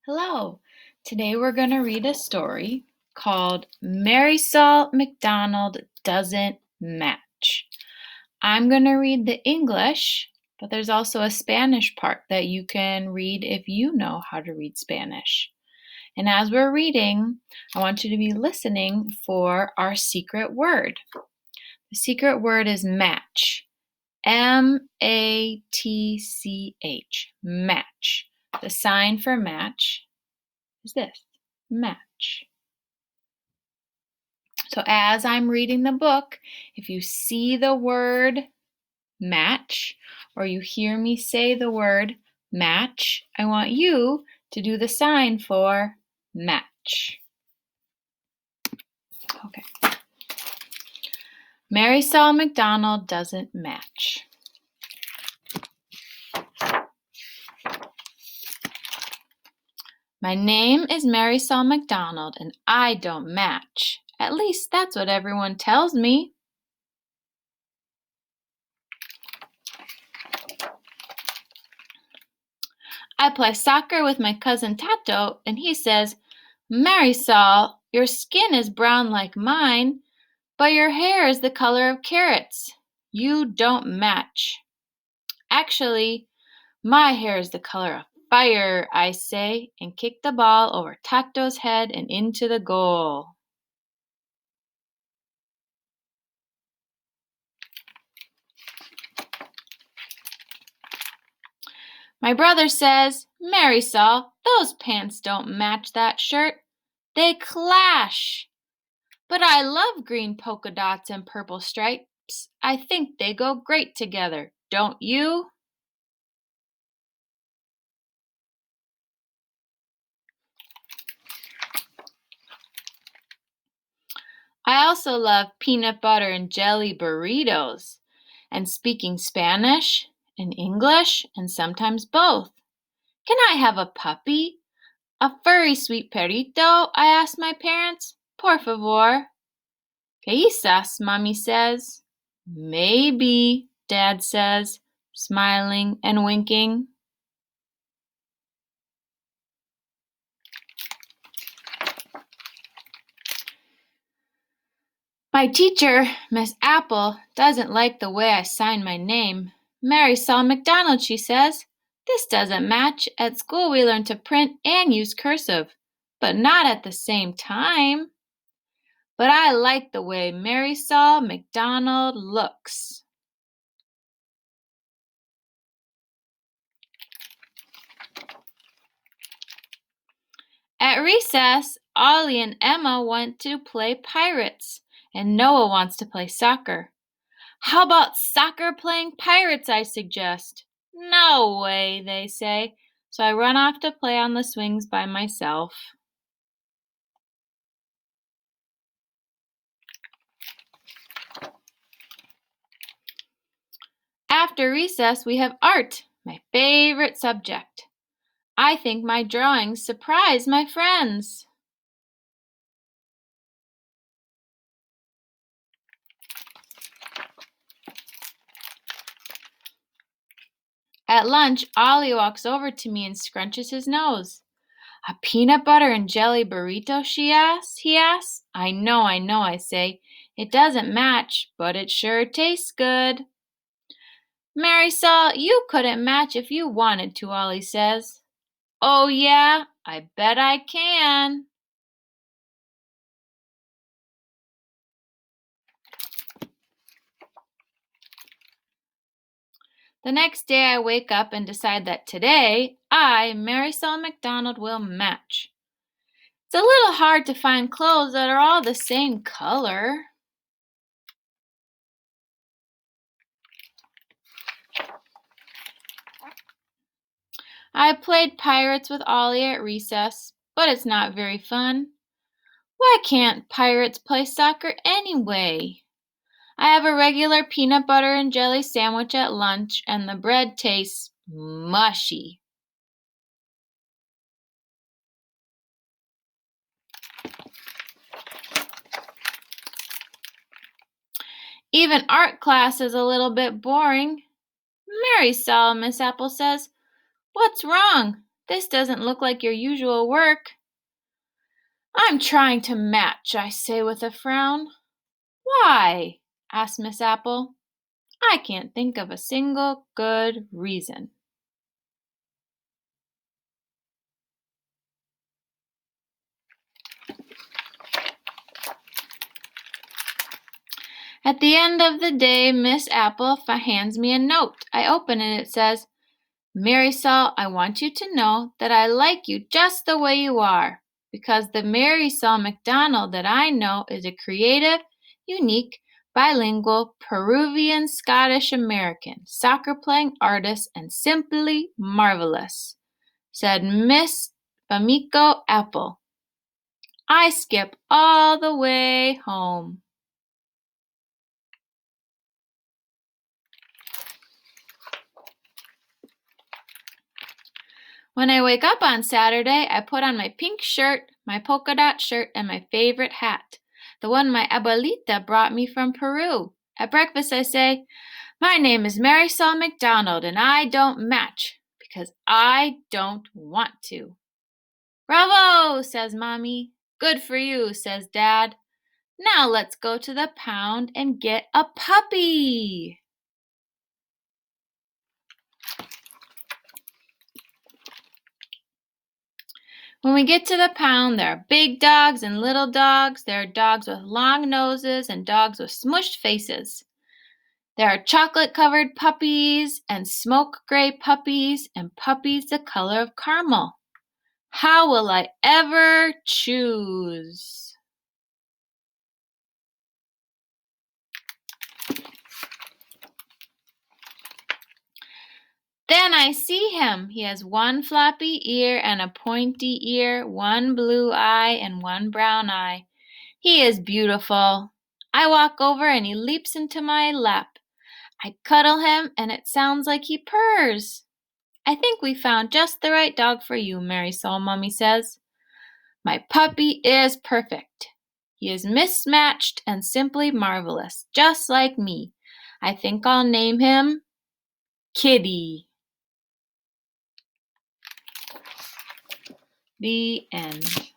Hello. Today we're going to read a story called Marisol McDonald Doesn't Match. I'm going to read the English, but there's also a Spanish part that you can read if you know how to read Spanish. And as we're reading, I want you to be listening for our secret word. The secret word is match. M-A-T-C-H. Match. The sign for match is this, match. So as I'm reading the book, if you see the word match or you hear me say the word match, I want you to do the sign for match. Okay. Marisol McDonald doesn't match. My name is Marisol McDonald and I don't match. At least that's what everyone tells me. I play soccer with my cousin Tato and he says, Marisol, your skin is brown like mine, but your hair is the color of carrots. You don't match. Actually, my hair is the color of fire, I say, and kick the ball over Tato's head and into the goal. My brother says, Marisol, those pants don't match that shirt. They clash. But I love green polka dots and purple stripes. I think they go great together, don't you? I also love peanut butter and jelly burritos, and speaking Spanish and English, and sometimes both. Can I have a puppy? A furry sweet perrito? I asked my parents. Por favor. Quizás, Mommy says. Maybe, Dad says, smiling and winking. My teacher, Miss Apple, doesn't like the way I sign my name. Marisol McDonald, she says. This doesn't match. At school we learn to print and use cursive, but not at the same time. But I like the way Marisol McDonald looks. At recess, Ollie and Emma went to play pirates, and Noah wants to play soccer. How about soccer playing pirates, I suggest. No way, they say, so I run off to play on the swings by myself. After recess, we have art, my favorite subject. I think my drawings surprise my friends. At lunch, Ollie walks over to me and scrunches his nose. A peanut butter and jelly burrito, he asks. I know, I say. It doesn't match, but it sure tastes good. Marisol, you couldn't match if you wanted to, Ollie says. Oh yeah, I bet I can. The next day I wake up and decide that today, I, Marisol McDonald, will match. It's a little hard to find clothes that are all the same color. I played pirates with Ollie at recess, but it's not very fun. Why can't pirates play soccer anyway? I have a regular peanut butter and jelly sandwich at lunch, and the bread tastes mushy. Even art class is a little bit boring. Marisol, Miss Apple says, what's wrong? This doesn't look like your usual work. I'm trying to match, I say with a frown. Why? Asked Miss Apple. I can't think of a single good reason. At the end of the day, Miss Apple hands me a note. I open it and it says, Marisol, I want you to know that I like you just the way you are, because the Marisol McDonald that I know is a creative, unique, bilingual, Peruvian, Scottish American, soccer playing artist, and simply marvelous, said Miss Bamiko Apple. I skip all the way home. When I wake up on Saturday, I put on my pink shirt, my polka dot shirt, and my favorite hat, the one my abuelita brought me from Peru. At breakfast, I say, my name is Marisol McDonald, and I don't match because I don't want to. Bravo, says Mommy. Good for you, says Dad. Now let's go to the pound and get a puppy. When we get to the pound, there are big dogs and little dogs. There are dogs with long noses and dogs with smushed faces. There are chocolate-covered puppies and smoke gray puppies and puppies the color of caramel. How will I ever choose? Then I see him. He has one floppy ear and a pointy ear, one blue eye and one brown eye. He is beautiful. I walk over and he leaps into my lap. I cuddle him and it sounds like he purrs. I think we found just the right dog for you, Marisol, Mommy says. My puppy is perfect. He is mismatched and simply marvelous, just like me. I think I'll name him Kitty. The end.